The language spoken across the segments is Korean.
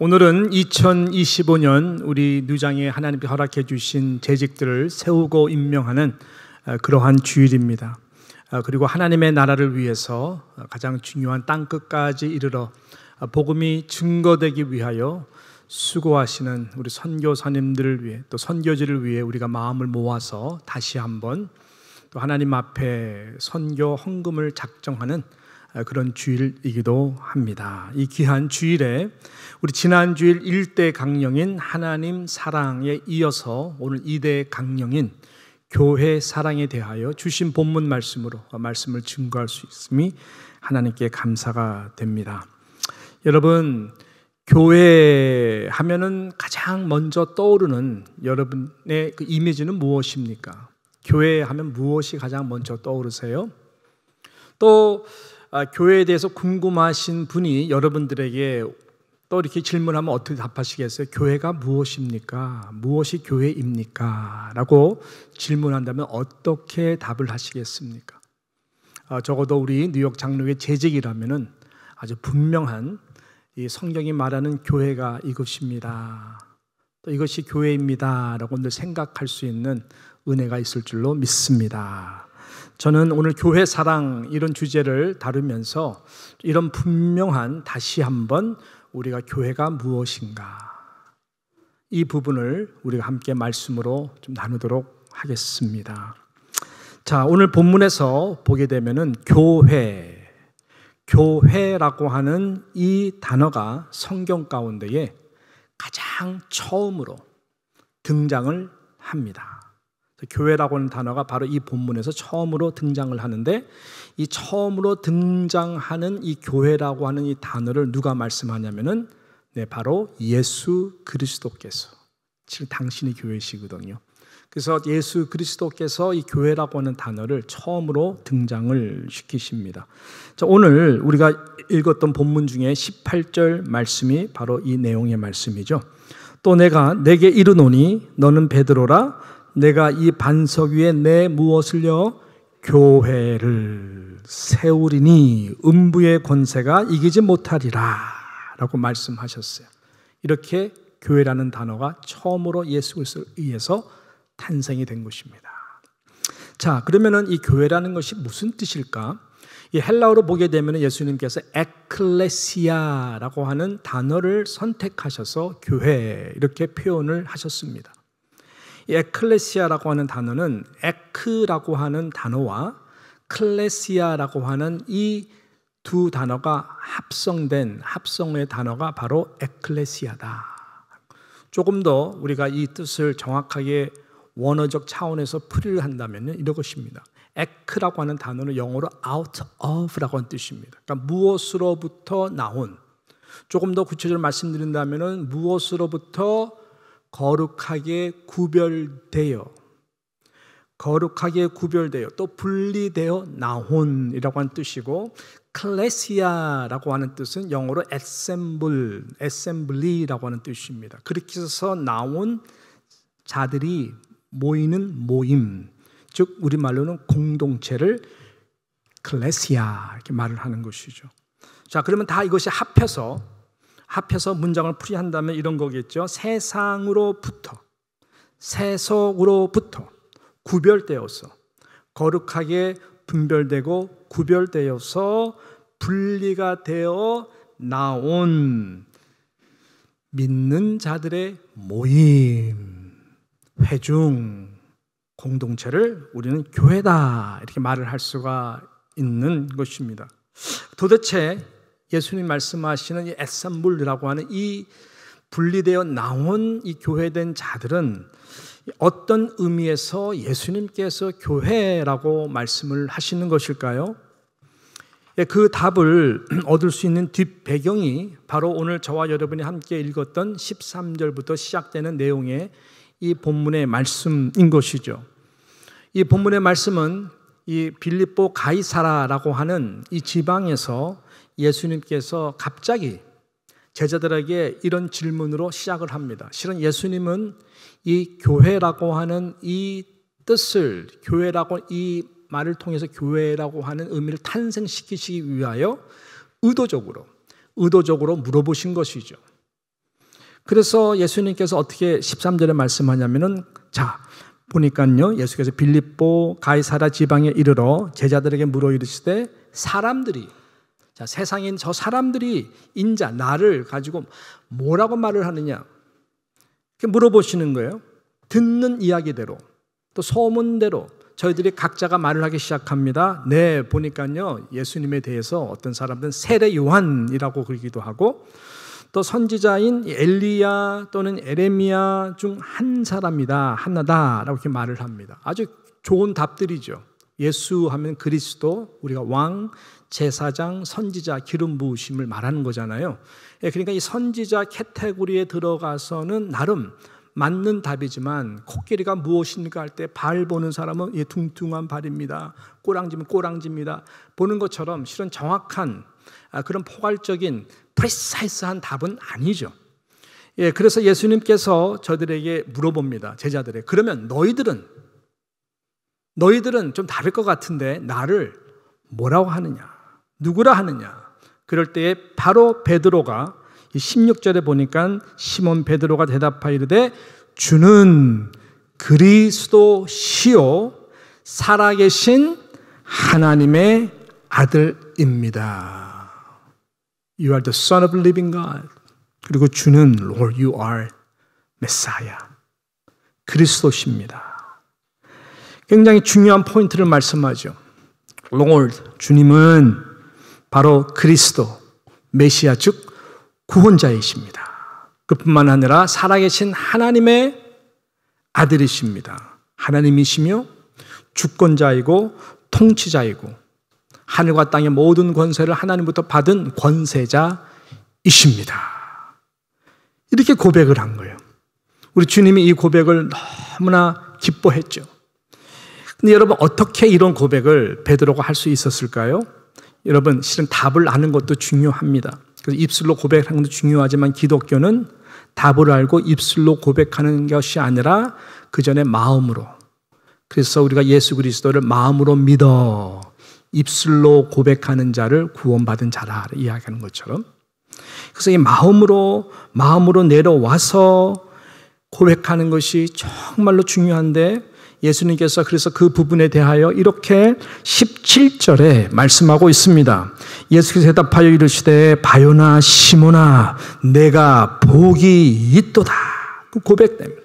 오늘은 2025년 우리 누장에 하나님께 허락해 주신 재직들을 세우고 임명하는 그러한 주일입니다. 그리고 하나님의 나라를 위해서 가장 중요한 땅끝까지 이르러 복음이 증거되기 위하여 수고하시는 우리 선교사님들을 위해 또 선교지를 위해 우리가 마음을 모아서 다시 한번 또 하나님 앞에 선교 헌금을 작정하는 그런 주일이기도 합니다. 이 귀한 주일에 우리 지난 주일 1대 강령인 하나님 사랑에 이어서 오늘 2대 강령인 교회 사랑에 대하여 주신 본문 말씀으로 말씀을 증거할 수 있음이 하나님께 감사가 됩니다. 여러분, 교회 하면은 가장 먼저 떠오르는 여러분의 그 이미지는 무엇입니까? 교회 하면 무엇이 가장 먼저 떠오르세요? 또 교회에 대해서 궁금하신 분이 여러분들에게 또 이렇게 질문하면 어떻게 답하시겠어요? 교회가 무엇입니까? 무엇이 교회입니까? 라고 질문한다면 어떻게 답을 하시겠습니까? 적어도 우리 뉴욕 장로교회 재직이라면은 아주 분명한 이 성경이 말하는 교회가 이것입니다. 또 이것이 교회입니다. 라고 늘 생각할 수 있는 은혜가 있을 줄로 믿습니다. 저는 오늘 교회 사랑 이런 주제를 다루면서 이런 분명한 다시 한번 우리가 교회가 무엇인가 이 부분을 우리가 함께 말씀으로 좀 나누도록 하겠습니다. 자, 오늘 본문에서 보게 되면은 교회라고 하는 이 단어가 성경 가운데에 가장 처음으로 등장을 합니다. 교회라고 하는 단어가 바로 이 본문에서 처음으로 등장을 하는데 이 처음으로 등장하는 이 교회라고 하는 이 단어를 누가 말씀하냐면은 바로 예수 그리스도께서 지금 당신이 교회시거든요. 그래서 예수 그리스도께서 이 교회라고 하는 단어를 처음으로 등장을 시키십니다. 자, 오늘 우리가 읽었던 본문 중에 18절 말씀이 바로 이 내용의 말씀이죠. 또 내가 내게 이르노니 너는 베드로라 내가 이 반석 위에 내 무엇을요? 교회를 세우리니 음부의 권세가 이기지 못하리라 라고 말씀하셨어요. 이렇게 교회라는 단어가 처음으로 예수 그리스도에 의해서 탄생이 된 것입니다. 자, 그러면은 이 교회라는 것이 무슨 뜻일까? 이 헬라어로 보게 되면 예수님께서 에클레시아라고 하는 단어를 선택하셔서 교회 이렇게 표현을 하셨습니다. 이 에클레시아라고 하는 단어는 에크라고 하는 단어와 클레시아라고 하는 이 두 단어가 합성의 단어가 바로 에클레시아다. 조금 더 우리가 이 뜻을 정확하게 원어적 차원에서 풀이를 한다면 이런 것입니다. 에크라고 하는 단어는 영어로 out of라고 하는 뜻입니다. 그러니까 무엇으로부터 나온, 조금 더 구체적으로 말씀드린다면 무엇으로부터 거룩하게 구별되어 또 분리되어 나온이라고 하는 뜻이고, 클레시아라고 하는 뜻은 영어로 assembly라고 하는 뜻입니다. 그렇게 해서 나온 자들이 모이는 모임, 즉 우리말로는 공동체를 클레시아 이렇게 말을 하는 것이죠. 자, 그러면 다 이것이 합해서 문장을 풀이한다면 이런 거겠죠. 세속으로부터 구별되어서 거룩하게 분별되고 구별되어서 분리가 되어 나온 믿는 자들의 모임, 회중, 공동체를 우리는 교회다 이렇게 말을 할 수가 있는 것입니다. 도대체 예수님 말씀하시는 이 에셈블이라고 하는 이 분리되어 나온 이 교회된 자들은 어떤 의미에서 예수님께서 교회라고 말씀을 하시는 것일까요? 그 답을 얻을 수 있는 뒷배경이 바로 오늘 저와 여러분이 함께 읽었던 13절부터 시작되는 내용의 이 본문의 말씀인 것이죠. 이 본문의 말씀은 이 빌립보 가이사라라고 하는 이 지방에서 예수님께서 갑자기 제자들에게 이런 질문으로 시작을 합니다. 실은 예수님은 이 교회라고 하는 이 뜻을, 교회라고 이 말을 통해서 교회라고 하는 의미를 탄생시키시기 위하여 의도적으로 물어보신 것이죠. 그래서 예수님께서 어떻게 13절에 말씀하냐면은 자 보니까요 예수께서 빌립보 가이사랴 지방에 이르러 제자들에게 물어 이르시되 사람들이 자 세상인 저 사람들이 인자 나를 가지고 뭐라고 말을 하느냐 이렇게 물어보시는 거예요. 듣는 이야기대로 또 소문대로 저희들이 각자가 말을 하기 시작합니다. 네 보니까요 예수님에 대해서 어떤 사람들은 세례 요한이라고 그러기도 하고 또 선지자인 엘리야 또는 에레미야 중 한 사람이다 하나다라고 이렇게 말을 합니다. 아주 좋은 답들이죠. 예수 하면 그리스도 우리가 왕, 제사장, 선지자, 기름 부으심을 말하는 거잖아요. 그러니까 이 선지자 카테고리에 들어가서는 나름 맞는 답이지만 코끼리가 무엇인가 할 때 발 보는 사람은 둥둥한 발입니다. 꼬랑지면 꼬랑지입니다. 보는 것처럼 실은 정확한 그런 포괄적인 프리사이스한 답은 아니죠. 그래서 예수님께서 저들에게 물어봅니다. 제자들에게 그러면 너희들은 좀 다를 것 같은데 나를 뭐라고 하느냐 누구라 하느냐 그럴 때에 바로 베드로가 16절에 보니까 시몬 베드로가 대답하여 이르되 주는 그리스도시요 살아계신 하나님의 아들입니다. You are the Son of the Living God. 그리고 주는 Lord, you are Messiah. 그리스도십니다. 굉장히 중요한 포인트를 말씀하죠. Lord, 주님은 바로 그리스도, 메시아 즉 구원자이십니다. 그뿐만 아니라 살아계신 하나님의 아들이십니다. 하나님이시며 주권자이고 통치자이고 하늘과 땅의 모든 권세를 하나님부터 받은 권세자이십니다. 이렇게 고백을 한 거예요. 우리 주님이 이 고백을 너무나 기뻐했죠. 근데 여러분 어떻게 이런 고백을 베드로가 할 수 있었을까요? 여러분 실은 답을 아는 것도 중요합니다. 그래서 입술로 고백하는 것도 중요하지만 기독교는 답을 알고 입술로 고백하는 것이 아니라 그 전에 마음으로 그래서 우리가 예수 그리스도를 마음으로 믿어 입술로 고백하는 자를 구원받은 자라 이야기하는 것처럼 그래서 이 마음으로 내려와서 고백하는 것이 정말로 중요한데 예수님께서 그래서 그 부분에 대하여 이렇게 17절에 말씀하고 있습니다. 예수께서 대답하여 이르시되 바요나 시몬아 내가 복이 있도다. 그 고백됩니다.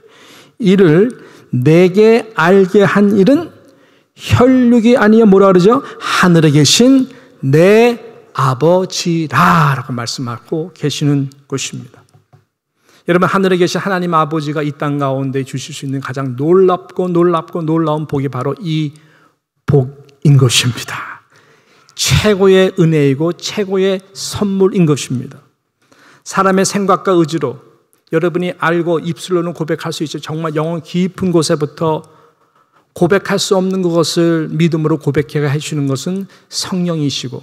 이를 내게 알게 한 일은 혈육이 아니여 뭐라 그러죠? 하늘에 계신 내 아버지라라고 말씀하고 계시는 것입니다. 여러분 하늘에 계신 하나님 아버지가 이 땅 가운데 주실 수 있는 가장 놀랍고 놀라운 복이 바로 이 복인 것입니다. 최고의 은혜이고 최고의 선물인 것입니다. 사람의 생각과 의지로 여러분이 알고 입술로는 고백할 수 있죠. 정말 영혼 깊은 곳에부터 고백할 수 없는 것을 믿음으로 고백해 해주시는 것은 성령이시고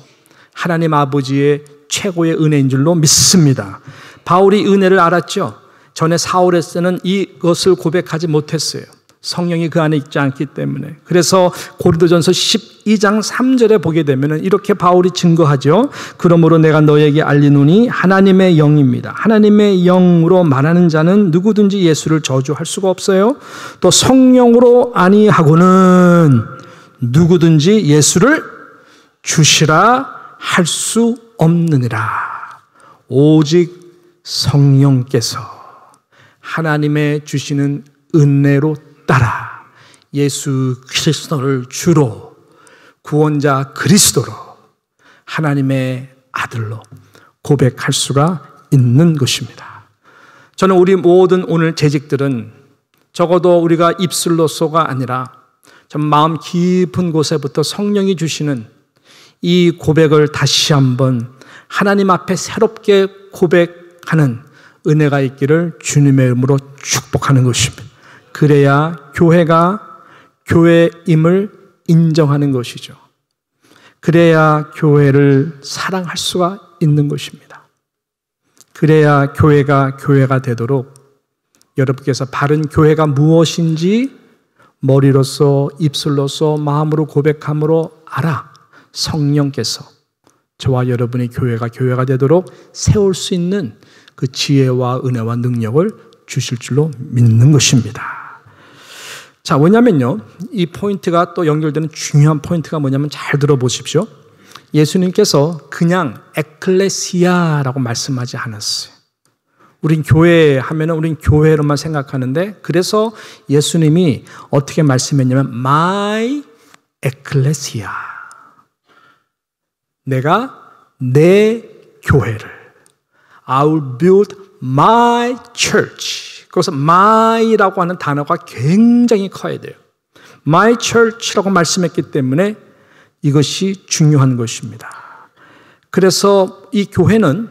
하나님 아버지의 최고의 은혜인 줄로 믿습니다. 바울이 은혜를 알았죠. 전에 사울에서는 이것을 고백하지 못했어요. 성령이 그 안에 있지 않기 때문에. 그래서 고린도전서 12장 3절에 보게 되면 이렇게 바울이 증거하죠. 그러므로 내가 너에게 알리노니 하나님의 영입니다. 하나님의 영으로 말하는 자는 누구든지 예수를 저주할 수가 없어요. 또 성령으로 아니하고는 누구든지 예수를 주시라 할 수 없느니라. 오직 성령께서 하나님의 주시는 은혜로 따라 예수 그리스도를 주로 구원자 그리스도로 하나님의 아들로 고백할 수가 있는 것입니다. 저는 우리 모든 오늘 재직들은 적어도 우리가 입술로서가 아니라 전 마음 깊은 곳에부터 성령이 주시는 이 고백을 다시 한번 하나님 앞에 새롭게 고백하는 은혜가 있기를 주님의 이름으로 축복하는 것입니다. 그래야 교회가 교회임을 인정하는 것이죠. 그래야 교회를 사랑할 수가 있는 것입니다. 그래야 교회가 교회가 되도록 여러분께서 바른 교회가 무엇인지 머리로서 입술로서 마음으로 고백함으로 알아 성령께서 저와 여러분의 교회가 되도록 세울 수 있는 그 지혜와 은혜와 능력을 주실 줄로 믿는 것입니다. 자, 왜냐면요, 이 포인트가 또 연결되는 중요한 포인트가 뭐냐면 잘 들어보십시오. 예수님께서 그냥 에클레시아라고 말씀하지 않았어요. 우린 교회 하면은 우린 교회로만 생각하는데, 그래서 예수님이 어떻게 말씀했냐면 my ecclesia, 내가 내 교회를, I will build my church. 그래서 my라고 하는 단어가 굉장히 커야 돼요. my church라고 말씀했기 때문에 이것이 중요한 것입니다. 그래서 이 교회는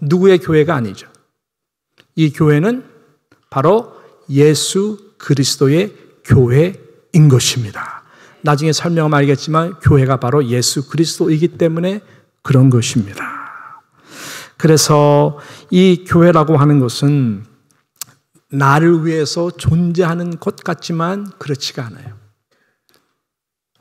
누구의 교회가 아니죠. 이 교회는 바로 예수 그리스도의 교회인 것입니다. 나중에 설명하면 알겠지만 교회가 바로 예수 그리스도이기 때문에 그런 것입니다. 그래서 이 교회라고 하는 것은 나를 위해서 존재하는 것 같지만 그렇지가 않아요.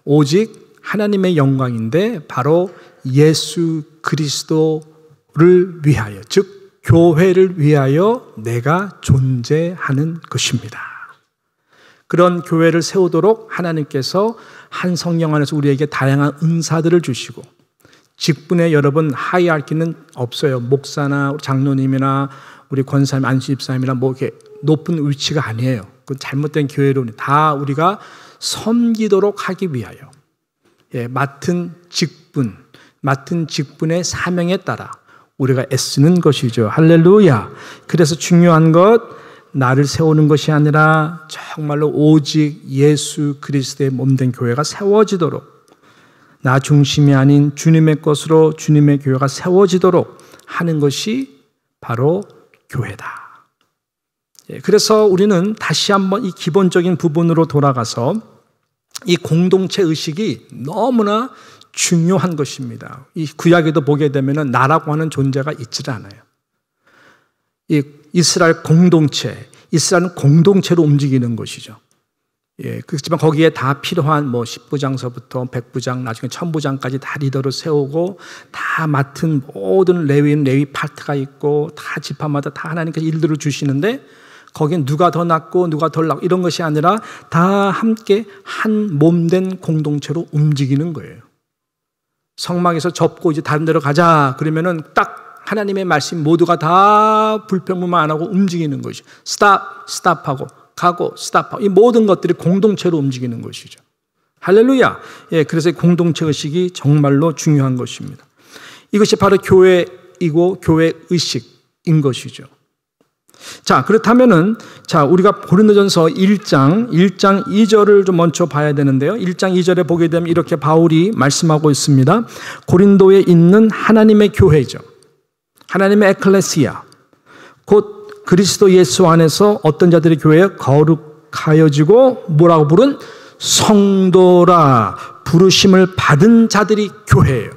오직 하나님의 영광인데 바로 예수 그리스도를 위하여, 즉 교회를 위하여 내가 존재하는 것입니다. 그런 교회를 세우도록 하나님께서 한 성령 안에서 우리에게 다양한 은사들을 주시고, 직분에 여러분 하이아키는 없어요. 목사나 장로님이나 우리 권사님, 안수집사님이나 뭐 이렇게 높은 위치가 아니에요. 그건 잘못된 교회론이 다 우리가 섬기도록 하기 위하여 맡은 직분의 사명에 따라 우리가 애쓰는 것이죠. 할렐루야. 그래서 중요한 것, 나를 세우는 것이 아니라 정말로 오직 예수 그리스도의 몸된 교회가 세워지도록, 나 중심이 아닌 주님의 것으로 주님의 교회가 세워지도록 하는 것이 바로 교회다. 그래서 우리는 다시 한번 이 기본적인 부분으로 돌아가서 이 공동체 의식이 너무나 중요한 것입니다. 이 구약에도 보게 되면 나라고 하는 존재가 있지 않아요. 이 이스라엘 공동체, 이스라엘은 공동체로 움직이는 것이죠. 그렇지만 거기에 다 필요한 10부장서부터 100부장, 나중에 1000부장까지 다 리더를 세우고 다 맡은 모든 레위인 레위 파트가 있고 다 지파마다 다 하나님께서 일들을 주시는데, 거기엔 누가 더 낫고 누가 덜 낫고 이런 것이 아니라 다 함께 한 몸된 공동체로 움직이는 거예요. 성막에서 접고 이제 다른 데로 가자 그러면은 딱 하나님의 말씀 모두가 다 불평불만 안 하고 움직이는 것이죠. 스탑하고 가고 스탑하고, 이 모든 것들이 공동체로 움직이는 것이죠. 할렐루야. 그래서 공동체 의식이 정말로 중요한 것입니다. 이것이 바로 교회이고 교회 의식인 것이죠. 자, 그렇다면은, 우리가 고린도전서 1장 2절을 좀 먼저 봐야 되는데요. 1장 2절에 보게 되면 이렇게 바울이 말씀하고 있습니다. 고린도에 있는 하나님의 교회죠. 하나님의 에클레시아, 곧 그리스도 예수 안에서 어떤 자들의 교회에 거룩하여지고 뭐라고 부른 성도라 부르심을 받은 자들이 교회예요.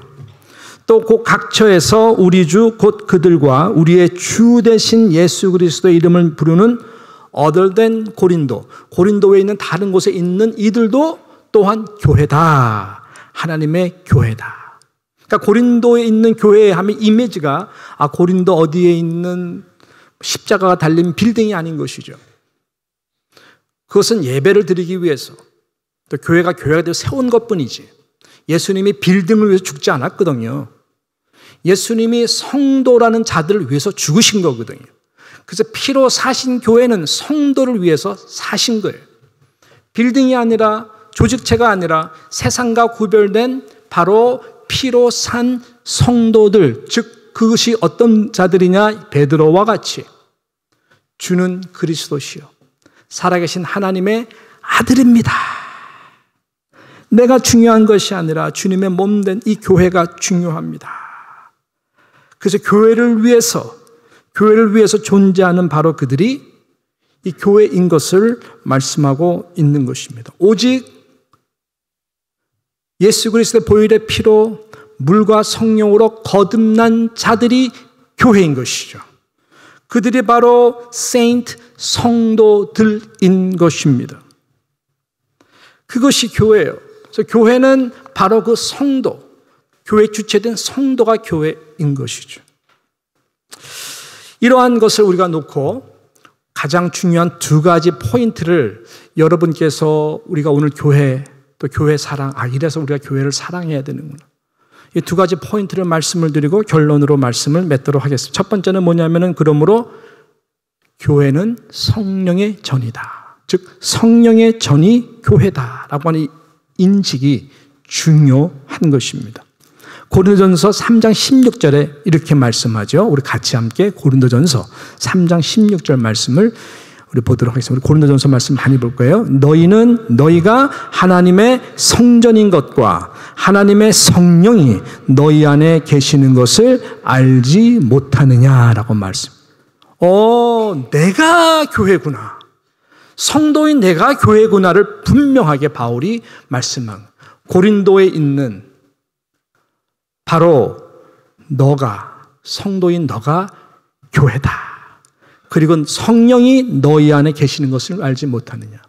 또 그 각처에서 우리 주 곧 그들과 우리의 주 되신 예수 그리스도의 이름을 부르는 other than 고린도에 있는 다른 곳에 있는 이들도 또한 교회다. 하나님의 교회다. 그러니까 고린도에 있는 교회 하면 이미지가 고린도 어디에 있는 십자가가 달린 빌딩이 아닌 것이죠. 그것은 예배를 드리기 위해서, 또 교회가 되어 세운 것뿐이지, 예수님이 빌딩을 위해서 죽지 않았거든요. 예수님이 성도라는 자들을 위해서 죽으신 거거든요. 그래서 피로 사신 교회는 성도를 위해서 사신 거예요. 빌딩이 아니라, 조직체가 아니라 세상과 구별된 바로 피로 산 성도들, 즉 그것이 어떤 자들이냐, 베드로와 같이 주는 그리스도시요 살아계신 하나님의 아들입니다. 내가 중요한 것이 아니라 주님의 몸된 이 교회가 중요합니다. 그래서 교회를 위해서 존재하는 바로 그들이 이 교회인 것을 말씀하고 있는 것입니다. 오직 예수 그리스도의 보혈의 피로 물과 성령으로 거듭난 자들이 교회인 것이죠. 그들이 바로 세인트, 성도들인 것입니다. 그것이 교회예요. 그래서 교회는 바로 그 성도, 교회 주체된 성도가 교회인 것이죠. 이러한 것을 우리가 놓고 가장 중요한 두 가지 포인트를 여러분께서 우리가 오늘 교회 또 교회 사랑, 이래서 우리가 교회를 사랑해야 되는구나. 이 두 가지 포인트를 말씀을 드리고 결론으로 말씀을 맺도록 하겠습니다. 첫 번째는 뭐냐면은 그러므로 교회는 성령의 전이다. 즉 성령의 전이 교회다라고 하는 인식이 중요한 것입니다. 고린도전서 3장 16절에 이렇게 말씀하죠. 우리 같이 함께 고린도전서 3장 16절 말씀을 우리 보도록 하겠습니다. 우리 고린도전서 말씀 많이 볼 거예요. 너희가 하나님의 성전인 것과 하나님의 성령이 너희 안에 계시는 것을 알지 못하느냐라고 말씀. 내가 교회구나. 성도인 내가 교회구나를 분명하게 바울이 말씀한 고린도에 있는 바로 너가, 성도인 너가 교회다. 그리고 성령이 너희 안에 계시는 것을 알지 못하느냐.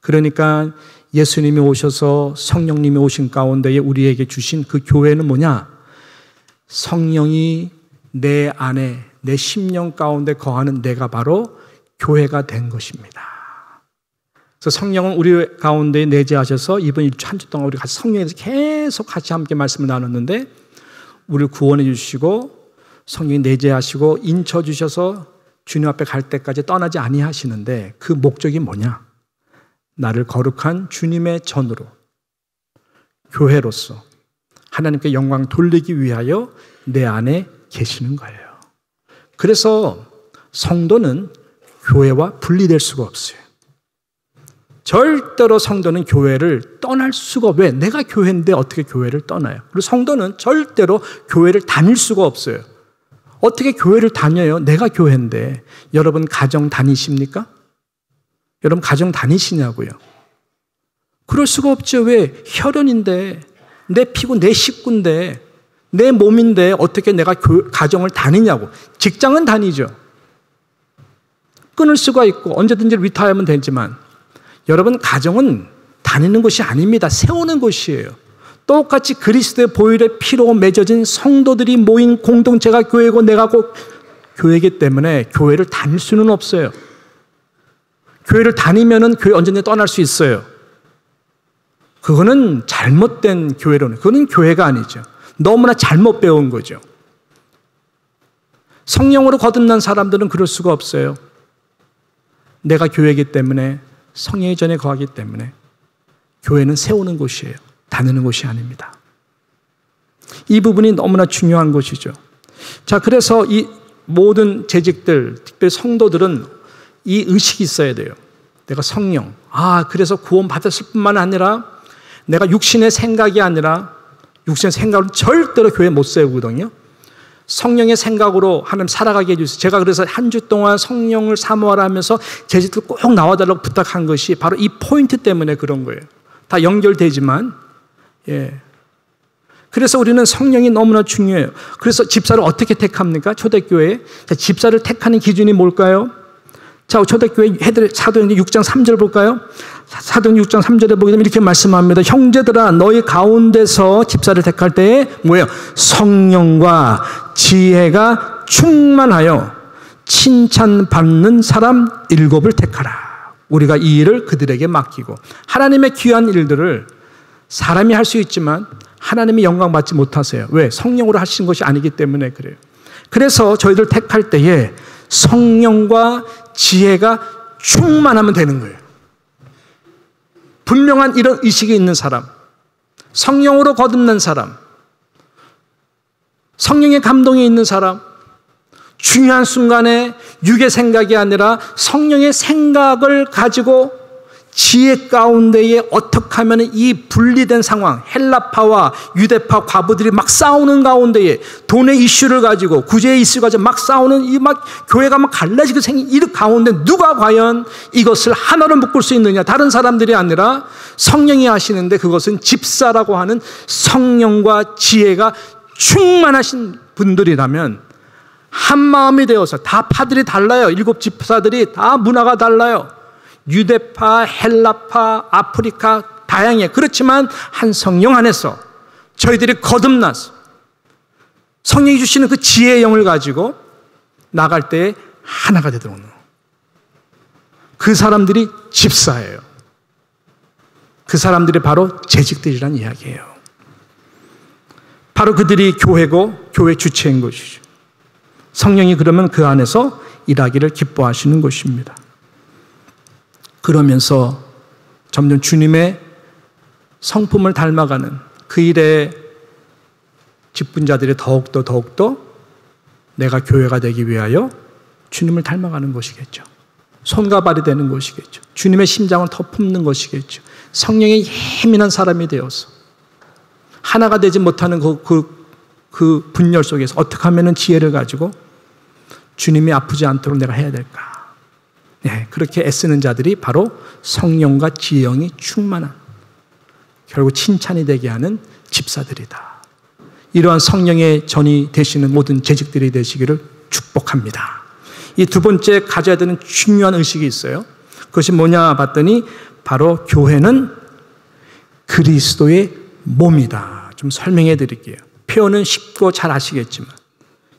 그러니까 예수님이 오셔서 성령님이 오신 가운데에 우리에게 주신 그 교회는 뭐냐? 성령이 내 안에, 내 심령 가운데 거하는 내가 바로 교회가 된 것입니다. 그래서 성령은 우리 가운데 내재하셔서 이번 한 주 동안 우리 같이 성령에서 계속 같이 함께 말씀을 나눴는데 우리를 구원해 주시고 성령이 내재하시고 인쳐 주셔서 주님 앞에 갈 때까지 떠나지 아니하시는데 그 목적이 뭐냐? 나를 거룩한 주님의 전으로 교회로서 하나님께 영광 돌리기 위하여 내 안에 계시는 거예요. 그래서 성도는 교회와 분리될 수가 없어요. 절대로 성도는 교회를 떠날 수가 왜? 내가 교회인데 어떻게 교회를 떠나요? 그리고 성도는 절대로 교회를 다닐 수가 없어요. 어떻게 교회를 다녀요? 내가 교회인데. 여러분 가정 다니십니까? 여러분 가정 다니시냐고요? 그럴 수가 없죠. 왜? 혈연인데, 내 피고 내 식구인데, 내 몸인데 어떻게 내가 가정을 다니냐고. 직장은 다니죠. 끊을 수가 있고 언제든지 리타이어하면 되지만 여러분 가정은 다니는 것이 아닙니다. 세우는 것이에요. 똑같이 그리스도의 보혈의 피로 맺어진 성도들이 모인 공동체가 교회고 내가 꼭 교회이기 때문에 교회를 다닐 수는 없어요. 교회를 다니면은 교회 언제든지 떠날 수 있어요. 그거는 잘못된 교회론이에요. 그거는 교회가 아니죠. 너무나 잘못 배운 거죠. 성령으로 거듭난 사람들은 그럴 수가 없어요. 내가 교회이기 때문에 성령의 전에 거하기 때문에 교회는 세우는 곳이에요. 다니는 곳이 아닙니다. 이 부분이 너무나 중요한 것이죠. 자, 그래서 이 모든 재직들, 특별히 성도들은 이 의식이 있어야 돼요. 내가 성령. 그래서 구원 받았을 뿐만 아니라 내가 육신의 생각이 아니라 육신의 생각으로 절대로 교회 못 세우거든요. 성령의 생각으로 하나님 살아가게 해주세요. 제가 그래서 한 주 동안 성령을 사모하라 하면서 재직들 꼭 나와달라고 부탁한 것이 바로 이 포인트 때문에 그런 거예요. 다 연결되지만, 그래서 우리는 성령이 너무나 중요해요. 그래서 집사를 어떻게 택합니까? 초대교회에. 집사를 택하는 기준이 뭘까요? 자, 초대교회 사도행전 6장 3절 볼까요? 사도행전 6장 3절에 보게 되면 이렇게 말씀합니다. 형제들아, 너희 가운데서 집사를 택할 때에 뭐예요? 성령과 지혜가 충만하여 칭찬받는 사람 7을 택하라. 우리가 이 일을 그들에게 맡기고, 하나님의 귀한 일들을 사람이 할 수 있지만 하나님이 영광 받지 못하세요. 왜? 성령으로 하신 것이 아니기 때문에 그래요. 그래서 저희들 택할 때에 성령과 지혜가 충만하면 되는 거예요. 분명한 이런 의식이 있는 사람, 성령으로 거듭난 사람, 성령의 감동이 있는 사람, 중요한 순간에 육의 생각이 아니라 성령의 생각을 가지고 지혜 가운데에 어떻게 하면 이 분리된 상황, 헬라파와 유대파 과부들이 막 싸우는 가운데에 돈의 이슈를 가지고 구제의 이슈를 가지고 막 싸우는 이 막 교회가 막 갈라지게 생긴 이 가운데 누가 과연 이것을 하나로 묶을 수 있느냐? 다른 사람들이 아니라 성령이 하시는데 그것은 집사라고 하는 성령과 지혜가 충만하신 분들이라면 한 마음이 되어서 다 파들이 달라요. 7 집사들이 다 문화가 달라요. 유대파, 헬라파, 아프리카 다양해. 그렇지만 한 성령 안에서 저희들이 거듭나서 성령이 주시는 그 지혜의 영을 가지고 나갈 때 하나가 되도록 그 사람들이 집사예요. 그 사람들이 바로 재직들이란 이야기예요. 바로 그들이 교회고 교회 주체인 것이죠. 성령이 그러면 그 안에서 일하기를 기뻐하시는 것입니다. 그러면서 점점 주님의 성품을 닮아가는 그 일에 직분자들이 더욱더 내가 교회가 되기 위하여 주님을 닮아가는 것이겠죠. 손과 발이 되는 것이겠죠. 주님의 심장을 더 품는 것이겠죠. 성령의 예민한 사람이 되어서 하나가 되지 못하는 그 분열 속에서 어떻게 하면 지혜를 가지고 주님이 아프지 않도록 내가 해야 될까? 네, 그렇게 애쓰는 자들이 바로 성령과 지혜영이 충만한, 결국 칭찬이 되게 하는 집사들이다. 이러한 성령의 전이 되시는 모든 재직들이 되시기를 축복합니다. 이 두 번째 가져야 되는 중요한 의식이 있어요. 그것이 뭐냐 봤더니 바로 교회는 그리스도의 몸이다. 좀 설명해 드릴게요. 표현은 쉽고 잘 아시겠지만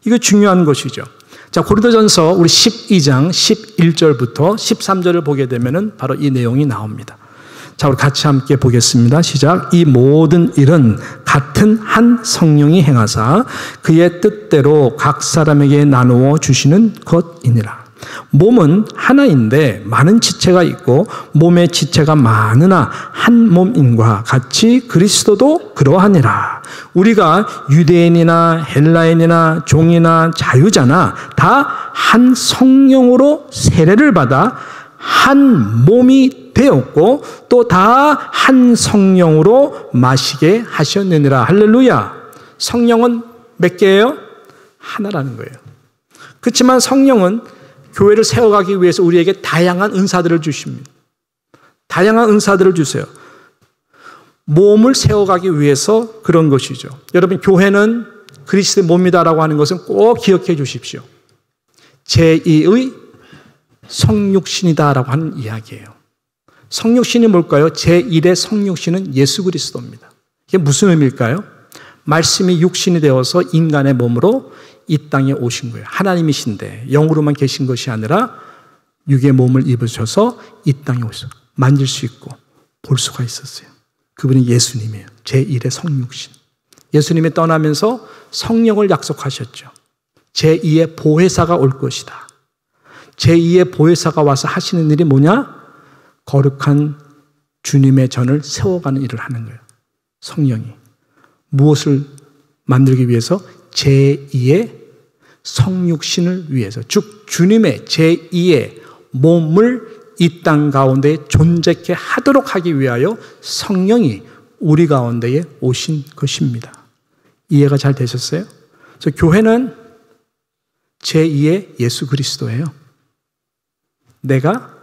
이거 중요한 것이죠. 자, 고린도전서 우리 12장 11절부터 13절을 보게 되면은 바로 이 내용이 나옵니다. 자, 우리 같이 함께 보겠습니다. 시작. 이 모든 일은 같은 한 성령이 행하사 그의 뜻대로 각 사람에게 나누어 주시는 것이니라. 몸은 하나인데 많은 지체가 있고 몸의 지체가 많으나 한 몸인과 같이 그리스도도 그러하니라. 우리가 유대인이나 헬라인이나 종이나 자유자나 다 한 성령으로 세례를 받아 한 몸이 되었고 또 다 한 성령으로 마시게 하셨느니라. 할렐루야. 성령은 몇 개예요? 하나라는 거예요. 그렇지만 성령은 교회를 세워가기 위해서 우리에게 다양한 은사들을 주십니다. 다양한 은사들을 주세요. 몸을 세워가기 위해서 그런 것이죠. 여러분, 교회는 그리스도의 몸이다라고 하는 것은 꼭 기억해 주십시오. 제2의 성육신이다라고 하는 이야기예요. 성육신이 뭘까요? 제1의 성육신은 예수 그리스도입니다. 이게 무슨 의미일까요? 말씀이 육신이 되어서 인간의 몸으로 이 땅에 오신 거예요. 하나님이신데 영으로만 계신 것이 아니라 육의 몸을 입으셔서 이 땅에 오셔서 만질 수 있고 볼 수가 있었어요. 그분이 예수님이에요. 제1의 성육신. 예수님이 떠나면서 성령을 약속하셨죠. 제2의 보혜사가 올 것이다. 제2의 보혜사가 와서 하시는 일이 뭐냐? 거룩한 주님의 전을 세워가는 일을 하는 거예요. 성령이. 무엇을 만들기 위해서? 제2의 성육신을 위해서, 즉 주님의 제2의 몸을 이 땅 가운데 존재케 하도록 하기 위하여 성령이 우리 가운데에 오신 것입니다. 이해가 잘 되셨어요? 그래서 교회는 제2의 예수 그리스도예요. 내가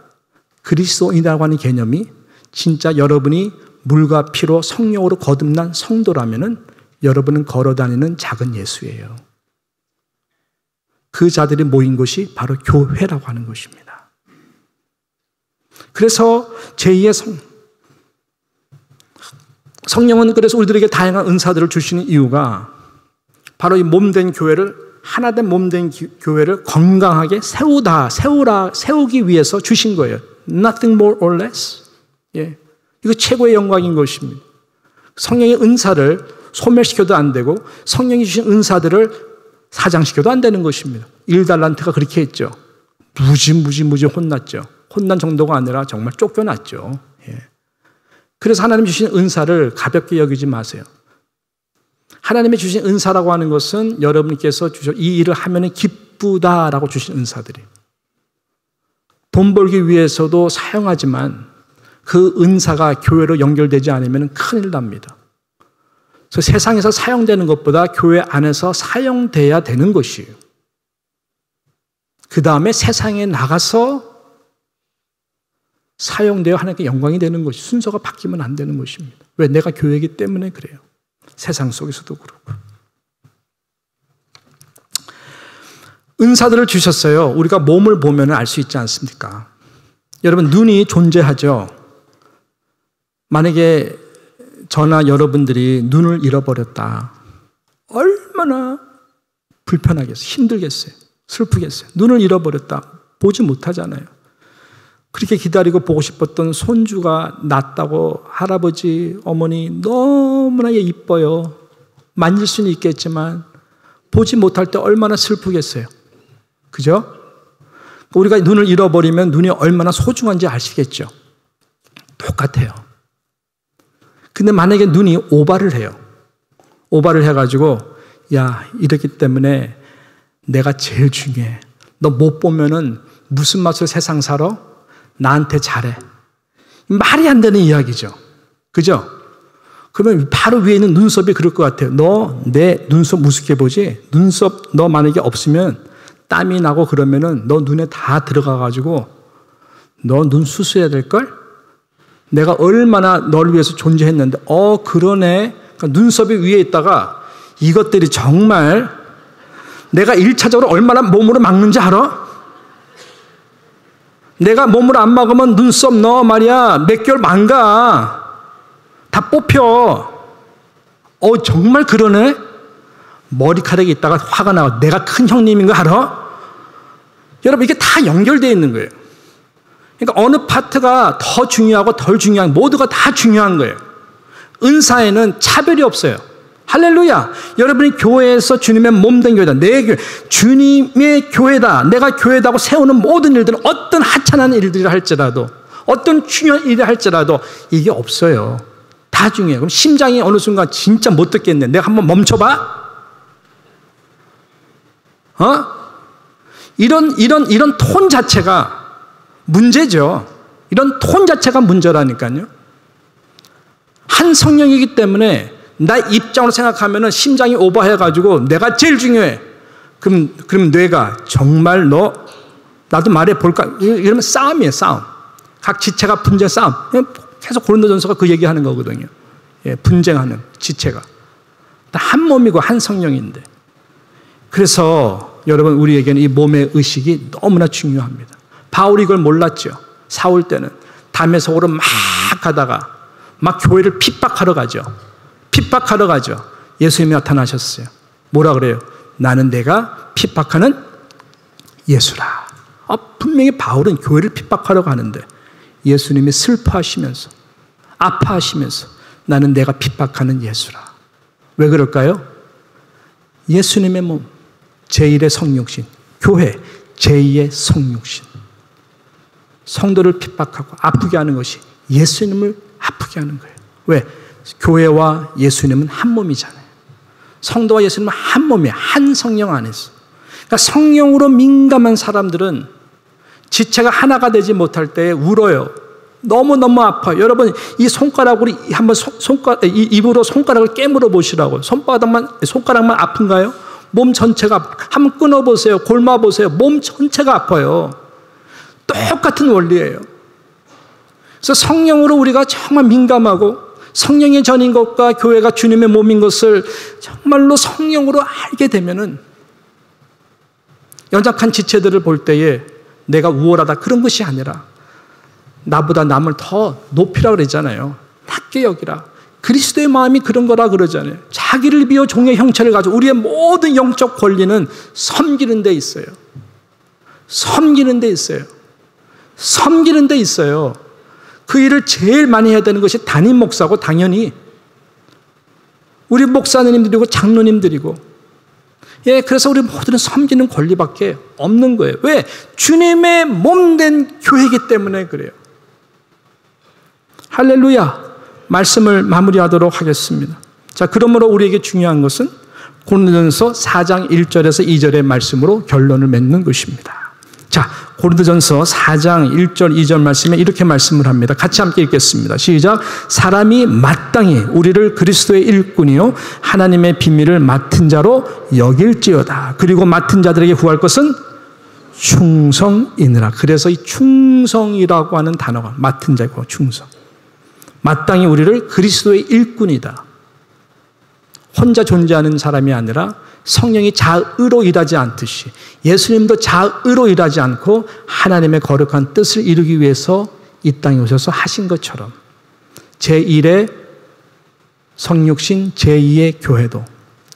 그리스도인이라고 하는 개념이 진짜 여러분이 물과 피로 성령으로 거듭난 성도라면은 여러분은 걸어다니는 작은 예수예요. 그 자들이 모인 것이 바로 교회라고 하는 것입니다. 그래서 제2의 성령은 그래서 우리들에게 다양한 은사들을 주시는 이유가 바로 이 몸된 교회를, 하나된 몸된 교회를 건강하게 세우기 위해서 주신 거예요. Nothing more or less. 예. 이거 최고의 영광인 것입니다. 성령의 은사를 소멸시켜도 안 되고 성령이 주신 은사들을 사장시켜도 안 되는 것입니다. 1달란트가 그렇게 했죠. 무지 혼났죠. 혼난 정도가 아니라 정말 쫓겨났죠. 예. 그래서 하나님 주신 은사를 가볍게 여기지 마세요. 하나님이 주신 은사라고 하는 것은 여러분께서 이 일을 하면 기쁘다라고 주신 은사들이, 돈 벌기 위해서도 사용하지만 그 은사가 교회로 연결되지 않으면 큰일 납니다. 그래서 세상에서 사용되는 것보다 교회 안에서 사용돼야 되는 것이에요. 그 다음에 세상에 나가서 사용되어 하나님께 영광이 되는 것이, 순서가 바뀌면 안 되는 것입니다. 왜? 내가 교회이기 때문에 그래요. 세상 속에서도 그렇고. 은사들을 주셨어요. 우리가 몸을 보면 알 수 있지 않습니까? 여러분, 눈이 존재하죠. 만약에 저나 여러분들이 눈을 잃어버렸다. 얼마나 불편하겠어요. 힘들겠어요. 슬프겠어요. 눈을 잃어버렸다. 보지 못하잖아요. 그렇게 기다리고 보고 싶었던 손주가 낳았다고 할아버지, 어머니 너무나 이뻐요. 만질 수는 있겠지만 보지 못할 때 얼마나 슬프겠어요. 그죠? 우리가 눈을 잃어버리면 눈이 얼마나 소중한지 아시겠죠? 똑같아요. 근데 만약에 눈이 오바를 해요. 오바를 해가지고 야, 이렇기 때문에 내가 제일 중요해. 너 못 보면은 무슨 맛으로 세상 살아? 나한테 잘해. 말이 안 되는 이야기죠. 그죠? 그러면 바로 위에 있는 눈썹이 그럴 것 같아요. 너 내 눈썹 무섭게 보지? 눈썹 너 만약에 없으면 땀이 나고 그러면은 너 눈에 다 들어가가지고 너 눈 수술해야 될걸? 내가 얼마나 너를 위해서 존재했는데 그러네. 그러니까 눈썹이 위에 있다가 이것들이 정말 내가 1차적으로 얼마나 몸으로 막는지 알아? 내가 몸으로 안 막으면 눈썹 너 말이야 몇 개월 망가. 다 뽑혀. 정말 그러네? 머리카락이 있다가 화가 나고 내가 큰 형님인 거 알아? 여러분 이게 다 연결되어 있는 거예요. 그러니까 어느 파트가 더 중요하고 덜 중요한 모두가 다 중요한 거예요. 은사에는 차별이 없어요. 할렐루야. 여러분이 교회에서 주님의 몸된 교회다. 내 교회, 주님의 교회다. 내가 교회다고 세우는 모든 일들은 어떤 하찮은 일들을 할지라도 어떤 중요한 일을 할지라도 이게 없어요. 다 중요해요. 그럼 심장이 어느 순간 진짜 못 듣겠네. 내가 한번 멈춰봐. 이런 톤 자체가 문제죠. 이런 톤 자체가 문제라니까요. 한 성령이기 때문에 나 입장으로 생각하면은 심장이 오버해가지고 내가 제일 중요해. 그럼 뇌가 정말 나도 말해 볼까? 이러면 싸움이에요, 싸움. 각 지체가 분쟁 싸움. 계속 고린도전서가 그 얘기하는 거거든요. 예, 분쟁하는 지체가. 한 몸이고 한 성령인데. 그래서 여러분 우리에게는 이 몸의 의식이 너무나 중요합니다. 바울이 이걸 몰랐죠. 사울 때는 담에석으로 막 가다가 막 교회를 핍박하러 가죠. 핍박하러 가죠. 예수님이 나타나셨어요. 뭐라 그래요? 나는 내가 핍박하는 예수라. 분명히 바울은 교회를 핍박하러 가는데 예수님이 슬퍼하시면서 아파하시면서 나는 내가 핍박하는 예수라. 왜 그럴까요? 예수님의 몸, 제1의 성육신, 교회, 제2의 성육신. 성도를 핍박하고 아프게 하는 것이 예수님을 아프게 하는 거예요. 왜? 교회와 예수님은 한 몸이잖아요. 성도와 예수님은 한 몸이에요. 한 성령 안에서. 그러니까 성령으로 민감한 사람들은 지체가 하나가 되지 못할 때 울어요. 너무너무 아파요. 여러분 이 손가락으로 한번 입으로 손가락을 깨물어 보시라고요. 손가락만 아픈가요? 몸 전체가 한번 끊어보세요. 골마보세요. 몸 전체가 아파요. 똑같은 원리예요. 그래서 성령으로 우리가 정말 민감하고 성령의 전인 것과 교회가 주님의 몸인 것을 정말로 성령으로 알게 되면은 연약한 지체들을 볼 때에 내가 우월하다 그런 것이 아니라 나보다 남을 더 높이라 그러잖아요. 낮게 여기라. 그리스도의 마음이 그런 거라 그러잖아요. 자기를 비워 종의 형체를 가지고 우리의 모든 영적 권리는 섬기는 데 있어요. 섬기는 데 있어요. 섬기는 데 있어요. 그 일을 제일 많이 해야 되는 것이 담임 목사고 당연히 우리 목사님들이고 장로님들이고 그래서 우리 모두는 섬기는 권리밖에 없는 거예요. 왜? 주님의 몸된 교회이기 때문에 그래요. 할렐루야. 말씀을 마무리하도록 하겠습니다. 자, 그러므로 우리에게 중요한 것은 고린도전서 4장 1절에서 2절의 말씀으로 결론을 맺는 것입니다. 자, 고린도전서 4장 1절 2절 말씀에 이렇게 말씀을 합니다. 같이 함께 읽겠습니다. 시작. 사람이 마땅히 우리를 그리스도의 일꾼이요 하나님의 비밀을 맡은 자로 여길지어다. 그리고 맡은 자들에게 구할 것은 충성이니라. 그래서 이 충성이라고 하는 단어가 맡은 자고 충성. 마땅히 우리를 그리스도의 일꾼이다. 혼자 존재하는 사람이 아니라 성령이 자의로 일하지 않듯이 예수님도 자의로 일하지 않고 하나님의 거룩한 뜻을 이루기 위해서 이 땅에 오셔서 하신 것처럼 제1의 성육신 제2의 교회도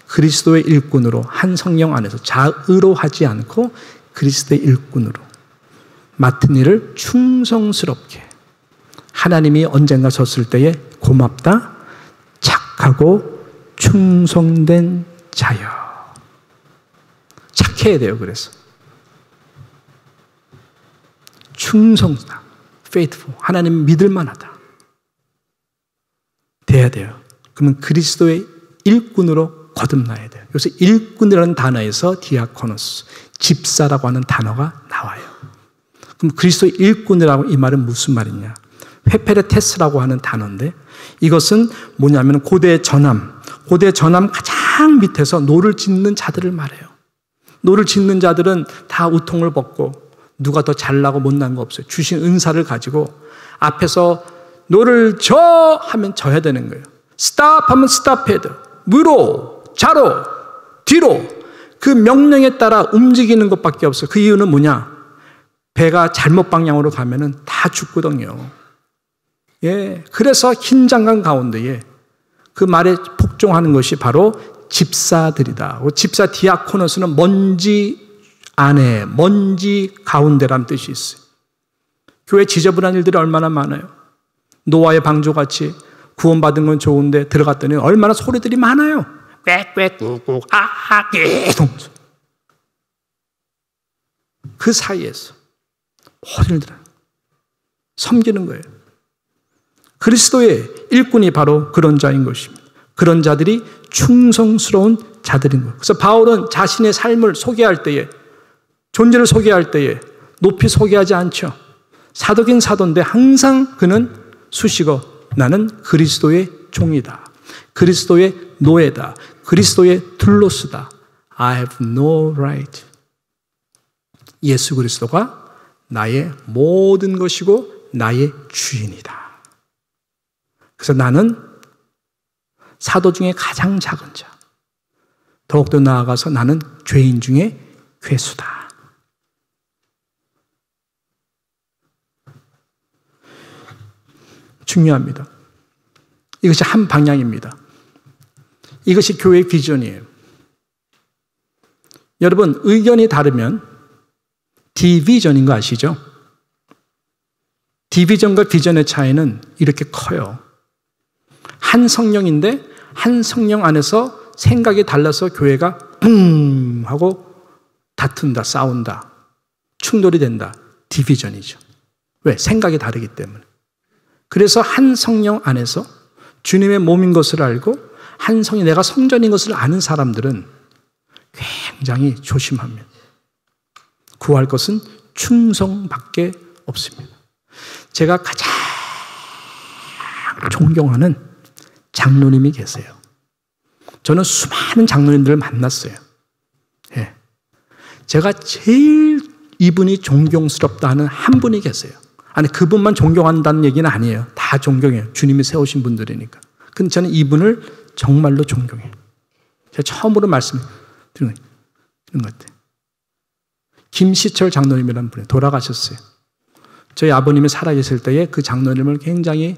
그리스도의 일꾼으로 한 성령 안에서 자의로 하지 않고 그리스도의 일꾼으로 맡은 일을 충성스럽게 하나님이 언젠가 줬을 때에 고맙다, 착하고 충성된 자여. 착해야 돼요. 그래서 충성다, faithful, 하나님 믿을 만하다 돼야 돼요. 그러면 그리스도의 일꾼으로 거듭나야 돼요. 여기서 일꾼이라는 단어에서 디아코노스, 집사라고 하는 단어가 나와요. 그럼 그리스도의 일꾼이라고 이 말은 무슨 말이냐? 페페레테스라고 하는 단어인데 이것은 뭐냐면 고대 전함 가장 밑에서 노를 짓는 자들을 말해요. 노를 짓는 자들은 다 우통을 벗고 누가 더 잘나고 못난 거 없어요. 주신 은사를 가지고 앞에서 노를 저 하면 져야 되는 거예요. 스탑 하면 스탑해야 돼요. 위로, 좌로, 뒤로 그 명령에 따라 움직이는 것밖에 없어요. 그 이유는 뭐냐? 배가 잘못 방향으로 가면은 다 죽거든요. 예, 그래서 흰 장관 가운데에 그 말에 복종하는 것이 바로 집사들이다. 집사 디아코노스는 먼지 안에, 먼지 가운데라는 뜻이 있어요. 교회 지저분한 일들이 얼마나 많아요. 노아의 방주같이 구원받은 건 좋은데 들어갔더니 얼마나 소리들이 많아요. 꽥꽥 꾹꾹 계속 그 사이에서 모든 일들을 섬기는 거예요. 그리스도의 일꾼이 바로 그런 자인 것입니다. 그런 자들이 충성스러운 자들인 거예요. 그래서 바울은 자신의 삶을 소개할 때에, 존재를 소개할 때에 높이 소개하지 않죠. 사도긴 사도인데 항상 그는 수식어 나는 그리스도의 종이다. 그리스도의 노예다. 그리스도의 둘로스다. I have no right. 예수 그리스도가 나의 모든 것이고 나의 주인이다. 그래서 나는 사도 중에 가장 작은 자. 더욱더 나아가서 나는 죄인 중에 괴수다. 중요합니다. 이것이 한 방향입니다. 이것이 교회의 비전이에요. 여러분, 의견이 다르면 디비전인 거 아시죠? 디비전과 비전의 차이는 이렇게 커요. 한 성령인데 한 성령 안에서 생각이 달라서 교회가 하고 다툰다, 싸운다, 충돌이 된다. 디비전이죠. 왜? 생각이 다르기 때문에. 그래서 한 성령 안에서 주님의 몸인 것을 알고 한 성이 내가 성전인 것을 아는 사람들은 굉장히 조심합니다. 구할 것은 충성밖에 없습니다. 제가 가장 존경하는 장로님이 계세요. 저는 수많은 장로님들을 만났어요. 예. 제가 제일 이분이 존경스럽다 하는 한 분이 계세요. 아니, 그분만 존경한다는 얘기는 아니에요. 다 존경해요. 주님이 세우신 분들이니까. 근데 저는 이분을 정말로 존경해요. 제가 처음으로 말씀드리는 것 같아요. 김시철 장로님이라는 분이 돌아가셨어요. 저희 아버님이 살아계실 때에 그 장로님을 굉장히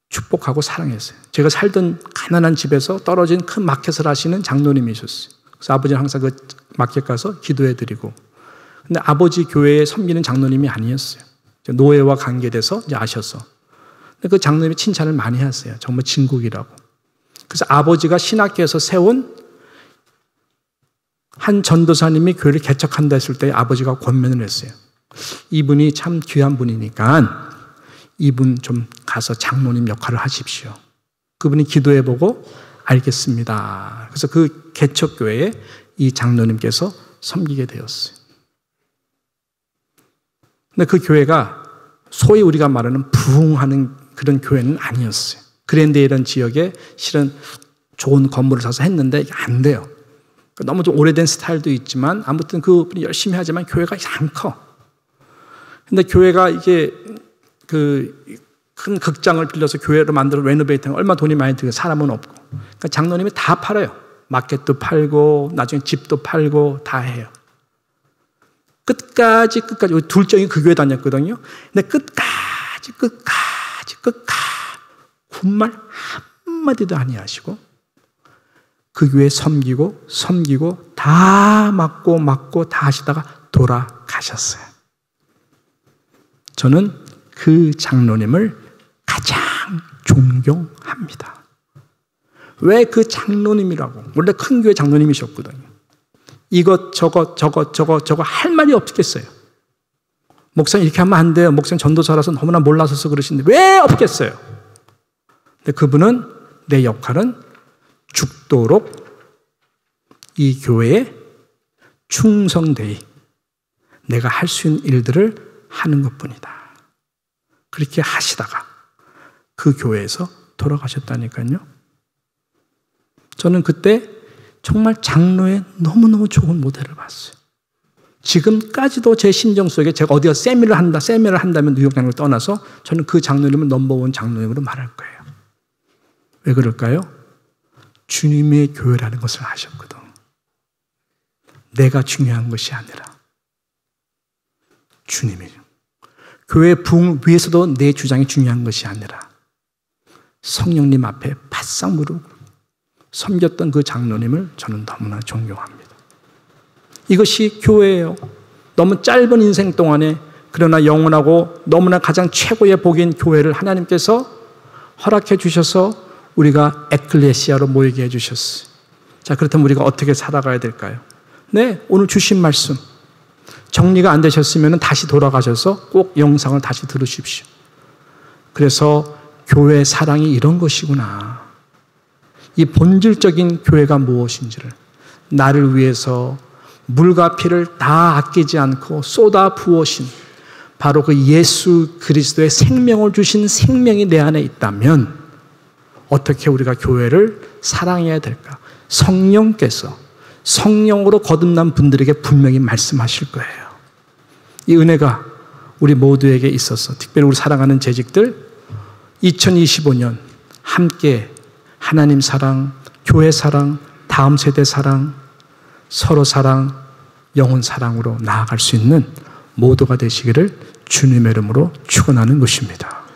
축복하고 사랑했어요. 제가 살던 가난한 집에서 떨어진 큰 마켓을 하시는 장로님이셨어요. 그래서 아버지는 항상 그 마켓 가서 기도해드리고. 근데 아버지 교회에 섬기는 장로님이 아니었어요. 노예와 관계돼서 이제 아셔서. 근데 그 장로님이 칭찬을 많이 하세요. 정말 진국이라고. 그래서 아버지가 신학교에서 세운 한 전도사님이 교회를 개척한다 했을 때 아버지가 권면을 했어요. 이분이 참 귀한 분이니까 이분 좀 가서 장로님 역할을 하십시오. 그분이 기도해보고 알겠습니다. 그래서 그 개척교회에 이 장로님께서 섬기게 되었어요. 근데 그 교회가 소위 우리가 말하는 부흥하는 그런 교회는 아니었어요. 그랜데일런 지역에 실은 좋은 건물을 사서 했는데 안 돼요. 너무 좀 오래된 스타일도 있지만 아무튼 그분이 열심히 하지만 교회가 안 커. 근데 교회가 이게 그 큰 극장을 빌려서 교회로 만들어 레노베이팅 얼마 돈이 많이 들고 사람은 없고. 그러니까 장로님이 다 팔아요. 마켓도 팔고 나중에 집도 팔고 다 해요. 끝까지 둘째이 그 교회 다녔거든요. 근데 끝까지 군말 한마디도 아니하시고 그 교회 섬기고 다 맡고 다 하시다가 돌아가셨어요. 저는 그 장로님을 가장 존경합니다. 왜 그 장로님이라고? 원래 큰 교회 장로님이셨거든요. 저것 할 말이 없겠어요. 목사님 이렇게 하면 안 돼요. 목사님 전도사라서 너무나 몰라서 그러시는데 왜 없겠어요? 근데 그분은 내 역할은 죽도록 이 교회에 충성되이 내가 할 수 있는 일들을 하는 것뿐이다. 그렇게 하시다가 그 교회에서 돌아가셨다니까요. 저는 그때 정말 장로의 너무너무 좋은 모델을 봤어요. 지금까지도 제 심정 속에 제가 어디가 세미를 한다면 뉴욕 장로를 떠나서 저는 그 장로님을 넘버원 장로님으로 말할 거예요. 왜 그럴까요? 주님의 교회라는 것을 아셨거든. 내가 중요한 것이 아니라 주님이. 교회 부흥 위에서도 내 주장이 중요한 것이 아니라 성령님 앞에 바싹 무릎 섬겼던 그 장로님을 저는 너무나 존경합니다. 이것이 교회예요. 너무 짧은 인생 동안에 그러나 영원하고 너무나 가장 최고의 복인 교회를 하나님께서 허락해 주셔서 우리가 에클레시아로 모이게 해주셨어요. 자, 그렇다면 우리가 어떻게 살아가야 될까요? 네, 오늘 주신 말씀 정리가 안 되셨으면 다시 돌아가셔서 꼭 영상을 다시 들으십시오. 그래서 교회 사랑이 이런 것이구나. 이 본질적인 교회가 무엇인지를 나를 위해서 물과 피를 다 아끼지 않고 쏟아 부으신 바로 그 예수 그리스도의 생명을 주신 생명이 내 안에 있다면 어떻게 우리가 교회를 사랑해야 될까? 성령께서 성령으로 거듭난 분들에게 분명히 말씀하실 거예요. 이 은혜가 우리 모두에게 있어서 특별히 우리 사랑하는 재직들 2025년 함께 하나님 사랑, 교회 사랑, 다음 세대 사랑, 서로 사랑, 영혼 사랑으로 나아갈 수 있는 모두가 되시기를 주님의 이름으로 축원하는 것입니다.